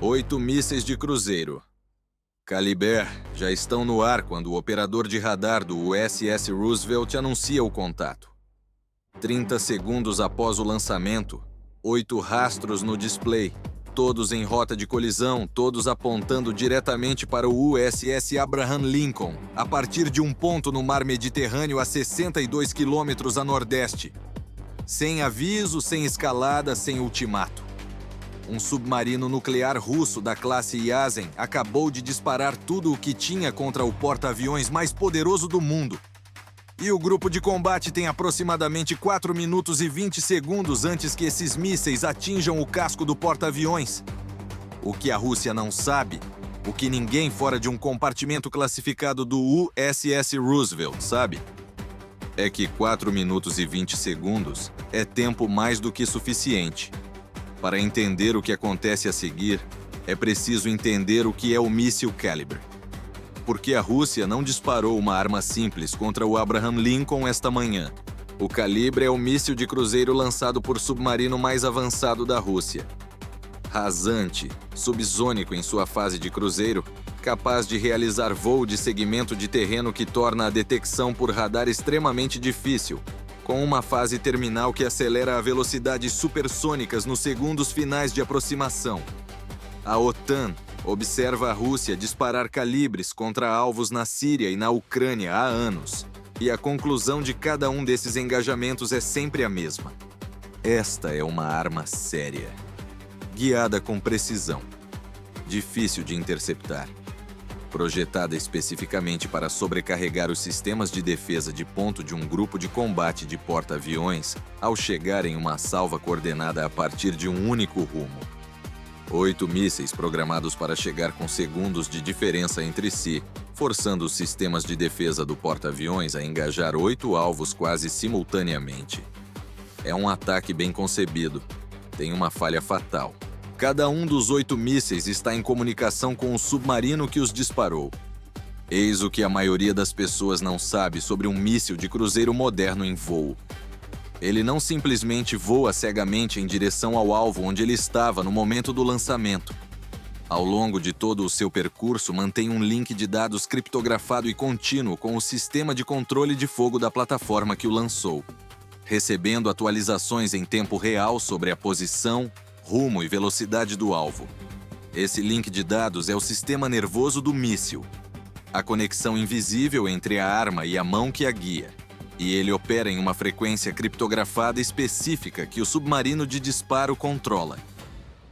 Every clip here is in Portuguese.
8 mísseis de cruzeiro. Caliber já estão no ar quando o operador de radar do USS Roosevelt anuncia o contato. 30 segundos após o lançamento, 8 rastros no display, todos em rota de colisão, todos apontando diretamente para o USS Abraham Lincoln, a partir de um ponto no mar Mediterrâneo a 62 quilômetros a nordeste. Sem aviso, sem escalada, sem ultimato. Um submarino nuclear russo da classe Yasen acabou de disparar tudo o que tinha contra o porta-aviões mais poderoso do mundo. E o grupo de combate tem aproximadamente 4 minutos e 20 segundos antes que esses mísseis atinjam o casco do porta-aviões. O que a Rússia não sabe, o que ninguém fora de um compartimento classificado do USS Roosevelt sabe, é que 4 minutos e 20 segundos é tempo mais do que suficiente. Para entender o que acontece a seguir, é preciso entender o que é o míssil Caliber. Porque a Rússia não disparou uma arma simples contra o Abraham Lincoln esta manhã. O Calibre é o míssil de cruzeiro lançado por submarino mais avançado da Rússia. Rasante, subsônico em sua fase de cruzeiro, capaz de realizar voo de segmento de terreno que torna a detecção por radar extremamente difícil, com uma fase terminal que acelera a velocidades supersônicas nos segundos finais de aproximação. A OTAN observa a Rússia disparar calibres contra alvos na Síria e na Ucrânia há anos, e a conclusão de cada um desses engajamentos é sempre a mesma. Esta é uma arma séria, guiada com precisão, difícil de interceptar, projetada especificamente para sobrecarregar os sistemas de defesa de ponto de um grupo de combate de porta-aviões ao chegar em uma salva coordenada a partir de um único rumo. 8 mísseis programados para chegar com segundos de diferença entre si, forçando os sistemas de defesa do porta-aviões a engajar 8 alvos quase simultaneamente. É um ataque bem concebido. Tem uma falha fatal. Cada um dos 8 mísseis está em comunicação com o submarino que os disparou. Eis o que a maioria das pessoas não sabe sobre um míssil de cruzeiro moderno em voo. Ele não simplesmente voa cegamente em direção ao alvo onde ele estava no momento do lançamento. Ao longo de todo o seu percurso, mantém um link de dados criptografado e contínuo com o sistema de controle de fogo da plataforma que o lançou, recebendo atualizações em tempo real sobre a posição, rumo e velocidade do alvo. Esse link de dados é o sistema nervoso do míssil, a conexão invisível entre a arma e a mão que a guia, e ele opera em uma frequência criptografada específica que o submarino de disparo controla.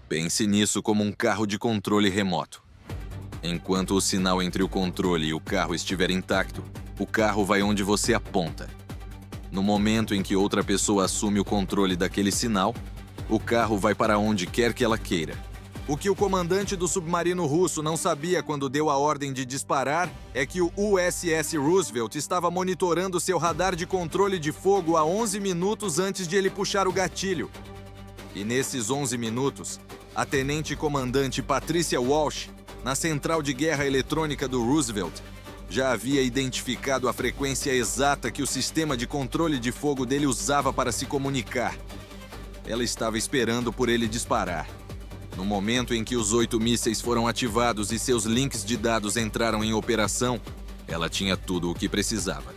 Pense nisso como um carro de controle remoto. Enquanto o sinal entre o controle e o carro estiver intacto, o carro vai onde você aponta. No momento em que outra pessoa assume o controle daquele sinal, o carro vai para onde quer que ela queira. O que o comandante do submarino russo não sabia quando deu a ordem de disparar é que o USS Roosevelt estava monitorando seu radar de controle de fogo há 11 minutos antes de ele puxar o gatilho. E nesses 11 minutos, a tenente-comandante Patricia Walsh, na central de guerra eletrônica do Roosevelt, já havia identificado a frequência exata que o sistema de controle de fogo dele usava para se comunicar. Ela estava esperando por ele disparar. No momento em que os 8 mísseis foram ativados e seus links de dados entraram em operação, ela tinha tudo o que precisava.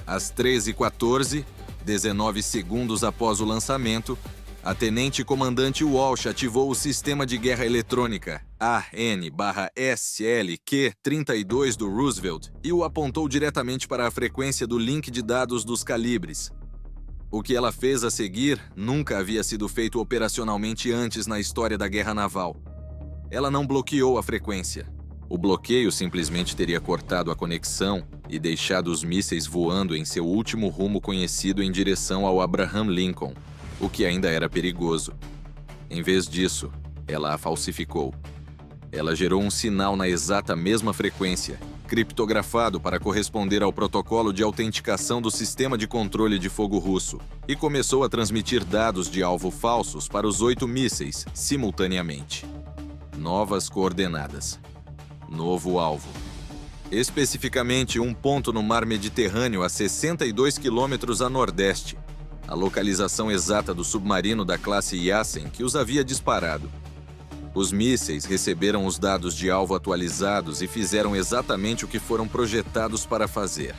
Às 13h14, 19 segundos após o lançamento, a tenente-comandante Walsh ativou o sistema de guerra eletrônica AN/SLQ-32 do Roosevelt e o apontou diretamente para a frequência do link de dados dos calibres. O que ela fez a seguir nunca havia sido feito operacionalmente antes na história da guerra naval. Ela não bloqueou a frequência. O bloqueio simplesmente teria cortado a conexão e deixado os mísseis voando em seu último rumo conhecido em direção ao Abraham Lincoln, o que ainda era perigoso. Em vez disso, ela a falsificou. Ela gerou um sinal na exata mesma frequência, criptografado para corresponder ao protocolo de autenticação do sistema de controle de fogo russo, e começou a transmitir dados de alvo falsos para os 8 mísseis, simultaneamente. Novas coordenadas. Novo alvo. Especificamente um ponto no mar Mediterrâneo a 62 quilômetros a nordeste, a localização exata do submarino da classe Yasen que os havia disparado. Os mísseis receberam os dados de alvo atualizados e fizeram exatamente o que foram projetados para fazer.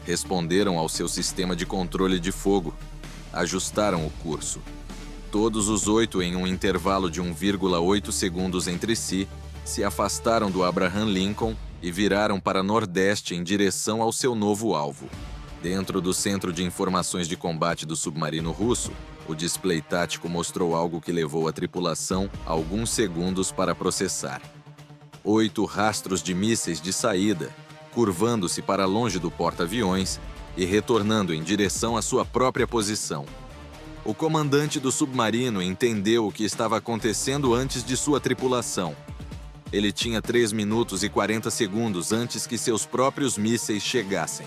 Responderam ao seu sistema de controle de fogo. Ajustaram o curso. Todos os 8, em um intervalo de 1,8 segundos entre si, se afastaram do Abraham Lincoln e viraram para nordeste em direção ao seu novo alvo. Dentro do Centro de Informações de Combate do submarino russo, o display tático mostrou algo que levou a tripulação alguns segundos para processar. 8 rastros de mísseis de saída, curvando-se para longe do porta-aviões e retornando em direção à sua própria posição. O comandante do submarino entendeu o que estava acontecendo antes de sua tripulação. Ele tinha 3 minutos e 40 segundos antes que seus próprios mísseis chegassem.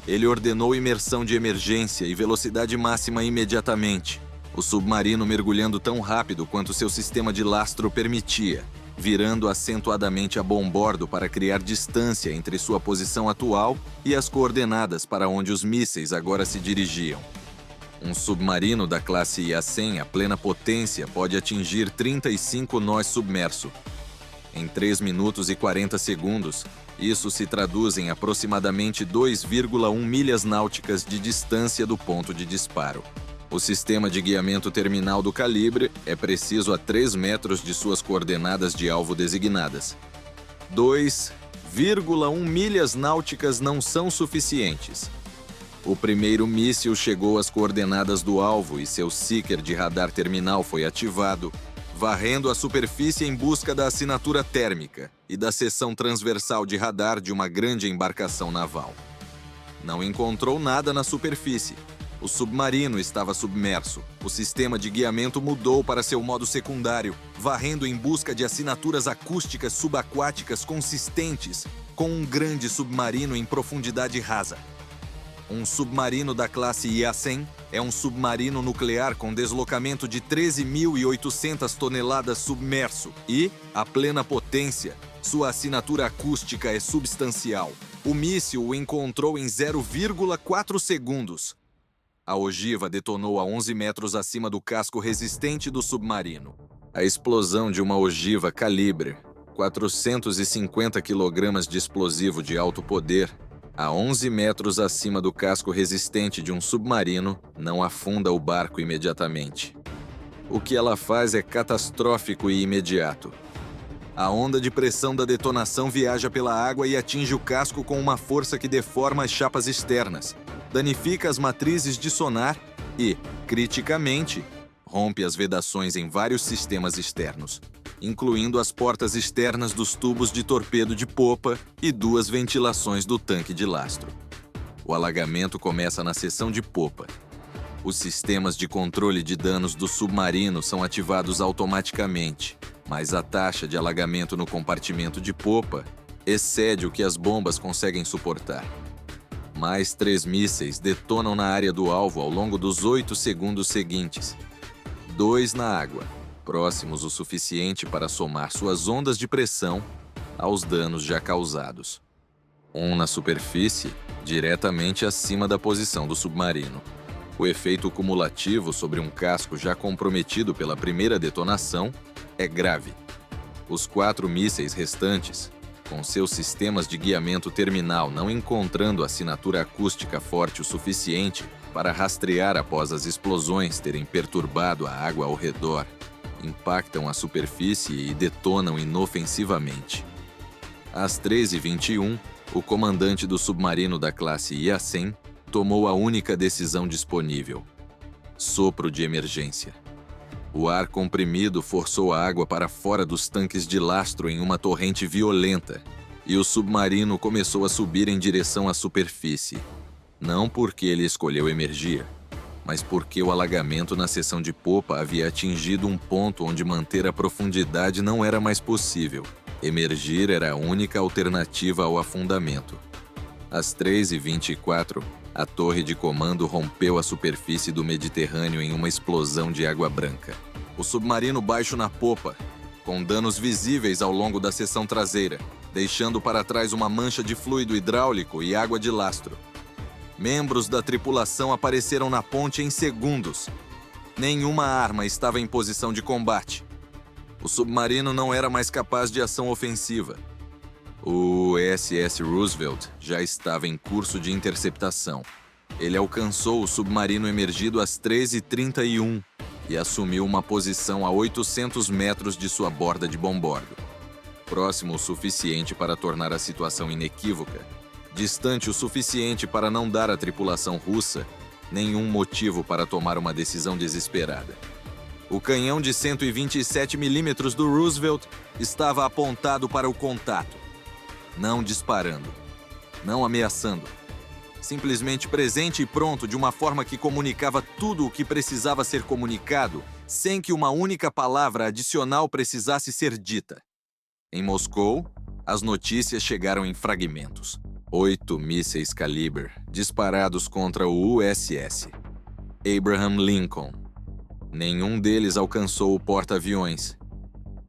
Ele ordenou imersão de emergência e velocidade máxima imediatamente, o submarino mergulhando tão rápido quanto seu sistema de lastro permitia, virando acentuadamente a bombordo para criar distância entre sua posição atual e as coordenadas para onde os mísseis agora se dirigiam. Um submarino da classe IA-100 a plena potência pode atingir 35 nós submerso. Em 3 minutos e 40 segundos, isso se traduz em aproximadamente 2,1 milhas náuticas de distância do ponto de disparo. O sistema de guiamento terminal do calibre é preciso a 3 metros de suas coordenadas de alvo designadas. 2,1 milhas náuticas não são suficientes. O primeiro míssil chegou às coordenadas do alvo e seu seeker de radar terminal foi ativado, varrendo a superfície em busca da assinatura térmica e da seção transversal de radar de uma grande embarcação naval. Não encontrou nada na superfície. O submarino estava submerso. O sistema de guiamento mudou para seu modo secundário, varrendo em busca de assinaturas acústicas subaquáticas consistentes com um grande submarino em profundidade rasa. Um submarino da classe IA-100 é um submarino nuclear com deslocamento de 13.800 toneladas submerso e, a plena potência, sua assinatura acústica é substancial. O míssil o encontrou em 0,4 segundos. A ogiva detonou a 11 metros acima do casco resistente do submarino. A explosão de uma ogiva calibre, 450 kg de explosivo de alto poder, a 11 metros acima do casco resistente de um submarino, não afunda o barco imediatamente. O que ela faz é catastrófico e imediato. A onda de pressão da detonação viaja pela água e atinge o casco com uma força que deforma as chapas externas, danifica as matrizes de sonar e, criticamente, rompe as vedações em vários sistemas externos, incluindo as portas externas dos tubos de torpedo de popa e 2 ventilações do tanque de lastro. O alagamento começa na seção de popa. Os sistemas de controle de danos do submarino são ativados automaticamente, mas a taxa de alagamento no compartimento de popa excede o que as bombas conseguem suportar. Mais 3 mísseis detonam na área do alvo ao longo dos 8 segundos seguintes. 2 na água, próximos o suficiente para somar suas ondas de pressão aos danos já causados. 1 na superfície, diretamente acima da posição do submarino. O efeito cumulativo sobre um casco já comprometido pela primeira detonação é grave. Os 4 mísseis restantes, com seus sistemas de guiamento terminal não encontrando assinatura acústica forte o suficiente para rastrear após as explosões terem perturbado a água ao redor, impactam a superfície e detonam inofensivamente. Às 13h21, o comandante do submarino da classe IA-100 tomou a única decisão disponível: sopro de emergência. O ar comprimido forçou a água para fora dos tanques de lastro em uma torrente violenta, e o submarino começou a subir em direção à superfície. Não porque ele escolheu emergir, mas porque o alagamento na seção de popa havia atingido um ponto onde manter a profundidade não era mais possível. Emergir era a única alternativa ao afundamento. Às 13h24, a torre de comando rompeu a superfície do Mediterrâneo em uma explosão de água branca. O submarino baixo na popa, com danos visíveis ao longo da seção traseira, deixando para trás uma mancha de fluido hidráulico e água de lastro. Membros da tripulação apareceram na ponte em segundos. Nenhuma arma estava em posição de combate. O submarino não era mais capaz de ação ofensiva. O USS Roosevelt já estava em curso de interceptação. Ele alcançou o submarino emergido às 13h31 e assumiu uma posição a 800 metros de sua borda de bombordo. Próximo o suficiente para tornar a situação inequívoca, distante o suficiente para não dar à tripulação russa nenhum motivo para tomar uma decisão desesperada. O canhão de 127 milímetros do Roosevelt estava apontado para o contato, não disparando, não ameaçando, simplesmente presente e pronto de uma forma que comunicava tudo o que precisava ser comunicado, sem que uma única palavra adicional precisasse ser dita. Em Moscou, as notícias chegaram em fragmentos. 8 mísseis Caliber disparados contra o USS Abraham Lincoln. Nenhum deles alcançou o porta-aviões.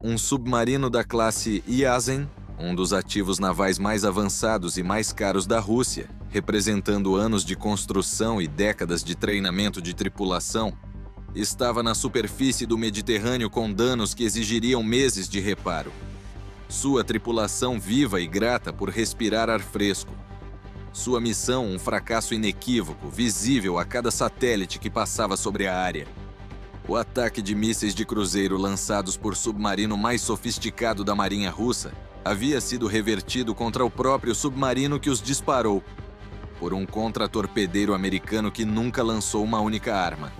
Um submarino da classe Yasen, um dos ativos navais mais avançados e mais caros da Rússia, representando anos de construção e décadas de treinamento de tripulação, estava na superfície do Mediterrâneo com danos que exigiriam meses de reparo. Sua tripulação viva e grata por respirar ar fresco. Sua missão um fracasso inequívoco, visível a cada satélite que passava sobre a área. O ataque de mísseis de cruzeiro lançados por submarino mais sofisticado da Marinha Russa havia sido revertido contra o próprio submarino que os disparou, por um contra-torpedeiro americano que nunca lançou uma única arma.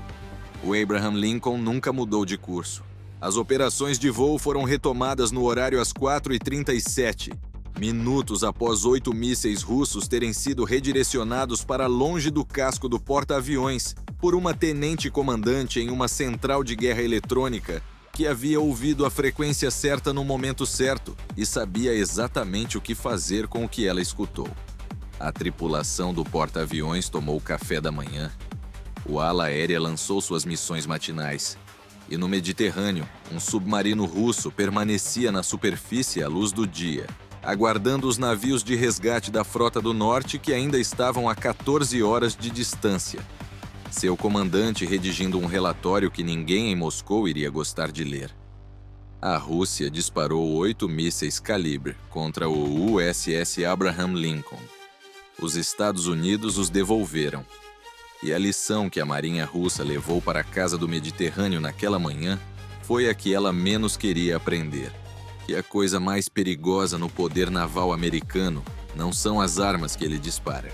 O Abraham Lincoln nunca mudou de curso. As operações de voo foram retomadas no horário às 4h37, minutos após 8 mísseis russos terem sido redirecionados para longe do casco do porta-aviões por uma tenente-comandante em uma central de guerra eletrônica que havia ouvido a frequência certa no momento certo e sabia exatamente o que fazer com o que ela escutou. A tripulação do porta-aviões tomou café da manhã. O ala aérea lançou suas missões matinais. E no Mediterrâneo, um submarino russo permanecia na superfície à luz do dia, aguardando os navios de resgate da Frota do Norte que ainda estavam a 14 horas de distância. Seu comandante redigindo um relatório que ninguém em Moscou iria gostar de ler. A Rússia disparou 8 mísseis Calibre contra o USS Abraham Lincoln. Os Estados Unidos os devolveram. E a lição que a Marinha Russa levou para a casa do Mediterrâneo naquela manhã foi a que ela menos queria aprender. Que a coisa mais perigosa no poder naval americano não são as armas que ele dispara,